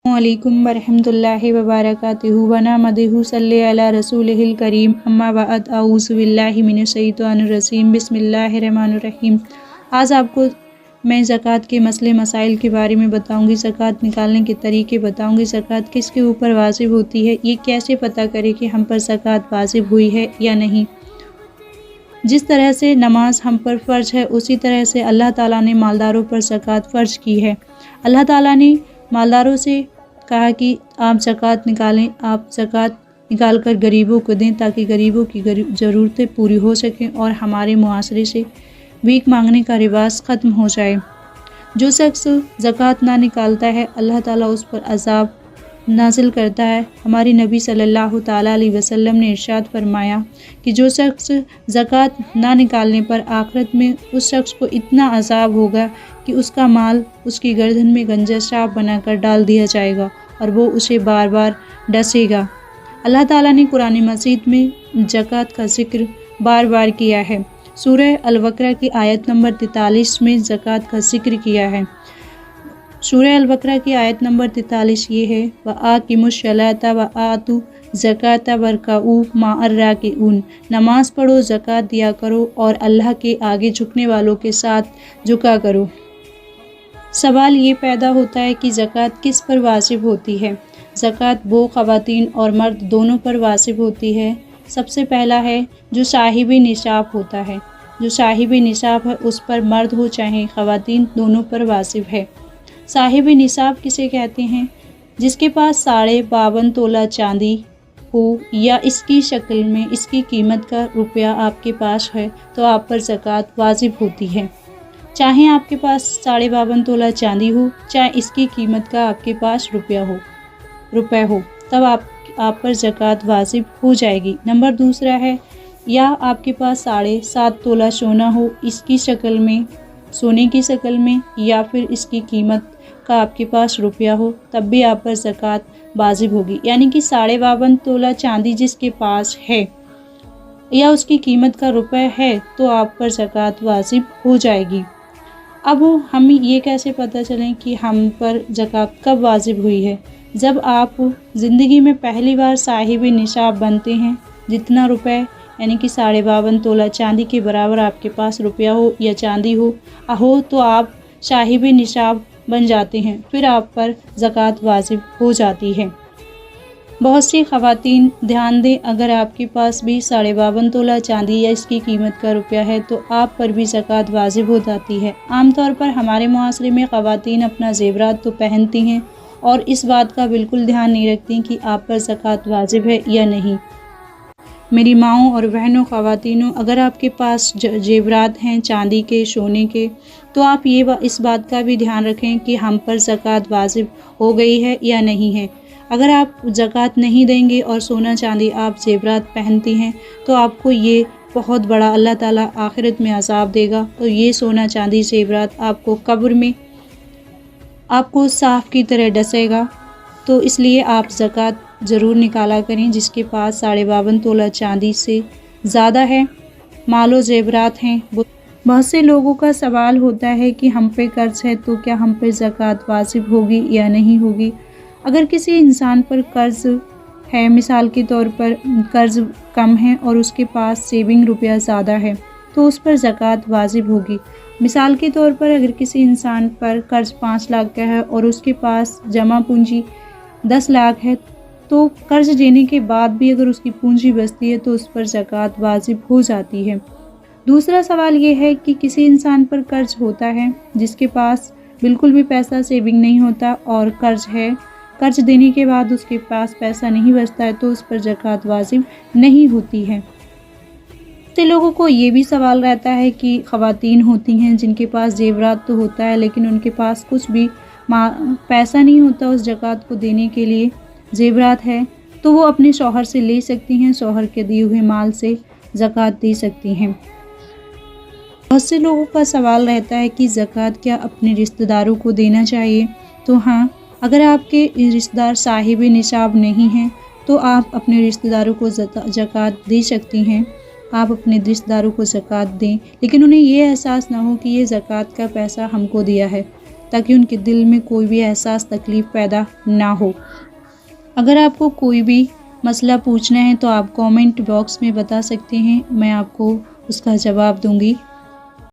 वालेकुम वरहमतुल्लाहि वबरकातुहू व नहमदुहू सल्ली अला रसूलिहिल करीम अम्मा बाद औज़ु बिल्लाहि मिनश शैतानिर रजीम बिस्मिल्लाहिर रहमानिर रहीम। आज आपको मैं ज़कात के मसले मसाइल के बारे में बताऊंगी। ज़कात निकालने के तरीके बताऊंगी। ज़कात किसके ऊपर वाजिब होती है, ये कैसे पता करें कि हम पर ज़कात वाजिब हुई है या नहीं। जिस तरह से नमाज हम पर फ़र्ज है, उसी तरह से अल्लाह ताला ने मालदारों पर ज़कात फ़र्ज की है। अल्लाह ताला ने मालदारों से कहा कि आप ज़कात निकालें, आप ज़कात निकाल कर गरीबों को दें ताकि गरीबों की ज़रूरतें पूरी हो सकें और हमारे मुआशरे से भीख मांगने का रिवाज ख़त्म हो जाए। जो शख्स ज़कात ना निकालता है, अल्लाह ताला उस पर अज़ाब नाजिल करता है। हमारी नबी सल्लल्लाहु ताला अलैहि वसल्लम ने इरशाद फरमाया कि जो शख्स ज़कात ना निकालने पर आखिरत में उस शख्स को इतना अज़ाब होगा कि उसका माल उसकी गर्दन में गंजा सांप बनाकर डाल दिया जाएगा और वो उसे बार बार डसेगा। अल्लाह ताला ने कुरान मजीद में ज़कात का ज़िक्र बार बार किया है। सूरह अल-बकरा की आयत नंबर 43 में ज़कात का ज़िक्र किया है। सूरह अल-बकरा की आयत नंबर 43 ये है, व आकिमुस्सलाता व आतु ज़काता वरकाऊ मअर राकिऊन। नमाज पढ़ो, ज़कात दिया करो और अल्लाह के आगे झुकने वालों के साथ झुका करो। सवाल ये पैदा होता है कि ज़कात किस पर वाजिब होती है। ज़कात वो ख़वातीन और मर्द दोनों पर वाजिब होती है। सबसे पहला है जो साहिबे निसाब होता है। जो साहिबे निसाब है उस पर मर्द हो चाहे ख़वातीन, दोनों पर वाजिब है। साहिबे निसाब किसे कहते हैं? जिसके पास 52.5 तोला चांदी हो या इसकी शक्ल में इसकी कीमत का रुपया आपके पास है तो आप पर ज़कात वाजिब होती है। चाहे आपके पास 52.5 तोला चांदी हो, चाहे इसकी कीमत का आपके पास रुपया हो, तब आप पर ज़कात वाजिब हो जाएगी। नंबर दूसरा है, या आपके पास 7.5 तोला सोना हो, इसकी शक्ल में सोने की शक्ल में या फिर इसकी कीमत का आपके पास रुपया हो, तब भी आप पर ज़कात वाजिब होगी। यानी कि 52.5 तोला चांदी जिसके पास है या उसकी कीमत का रुपया है तो आप पर ज़कात वाजिब हो जाएगी। अब हम ये कैसे पता चलें कि हम पर ज़कात कब वाजिब हुई है? जब आप ज़िंदगी में पहली बार साहिब निसाब बनते हैं। जितना रुपए यानी कि 52.5 तोला चांदी के बराबर आपके पास रुपया हो या चांदी हो तो आप साहिब निसाब बन जाते हैं, फिर आप पर ज़कात वाजिब हो जाती है। बहुत सी ख़वातीन ध्यान दें, अगर आपके पास भी 52.5 तोला चांदी या इसकी कीमत का रुपया है तो आप पर भी ज़कात वाजिब हो जाती है। आमतौर पर हमारे मुआशरे में ख़वातीन अपना ज़ेवरात तो पहनती हैं और इस बात का बिल्कुल ध्यान नहीं रखती कि आप पर ज़कात वाजिब है या नहीं। मेरी माओं और बहनों ख़वातीनों, अगर आपके पास जेवरात हैं चांदी के, सोने के, तो आप इस बात का भी ध्यान रखें कि हम पर ज़कात वाजिब हो गई है या नहीं है। अगर आप ज़कात नहीं देंगे और सोना चांदी आप जेवरात पहनती हैं तो आपको ये बहुत बड़ा अल्लाह ताला आखिरत में अज़ाब देगा। तो ये सोना चांदी जेवरात आपको कब्र में आपको साफ़ की तरह डसेगा। तो इसलिए आप ज़कात ज़रूर निकाला करें। जिसके पास 52.5 तोला चांदी से ज़्यादा है, मालो ज़ेवरात हैं। बहुत से लोगों का सवाल होता है कि हम पे कर्ज है तो क्या हम पे ज़कात वाजिब होगी या नहीं होगी। अगर किसी इंसान पर कर्ज है, मिसाल के तौर पर कर्ज कम है और उसके पास सेविंग रुपया ज़्यादा है, तो उस पर ज़कात वाजिब होगी। मिसाल के तौर पर अगर किसी इंसान पर कर्ज 5 लाख का है और उसके पास जमा पूंजी 10 लाख है, तो कर्ज देने के बाद भी अगर उसकी पूंजी बचती है तो उस पर ज़कात वाजिब हो जाती है। दूसरा सवाल ये है कि किसी इंसान पर कर्ज होता है जिसके पास बिल्कुल भी पैसा सेविंग नहीं होता और कर्ज है, कर्ज देने के बाद उसके पास पैसा नहीं बचता है तो उस पर ज़कात वाजिब नहीं होती है। तो लोगों को ये भी सवाल रहता है कि ख़वातीन होती हैं जिनके पास जेवरात तो होता है लेकिन उनके पास कुछ भी पैसा नहीं होता उस ज़कात को देने के लिए, जेवरात है तो वो अपने शौहर से ले सकती हैं, शौहर के दिए हुए माल से ज़कात दे सकती हैं। बहुत से लोगों का सवाल रहता है कि ज़कात क्या अपने रिश्तेदारों को देना चाहिए। तो हाँ, अगर आपके रिश्तेदार साहिब निसाब नहीं हैं तो आप अपने रिश्तेदारों को ज़कात दे सकती हैं। आप अपने रिश्तेदारों को ज़कात दें, लेकिन उन्हें ये एहसास ना हो कि ये ज़कात का पैसा हमको दिया है। ताकि उनके दिल में कोई भी एहसास तकलीफ़ पैदा ना हो। अगर आपको कोई भी मसला पूछना है तो आप कमेंट बॉक्स में बता सकते हैं, मैं आपको उसका जवाब दूंगी।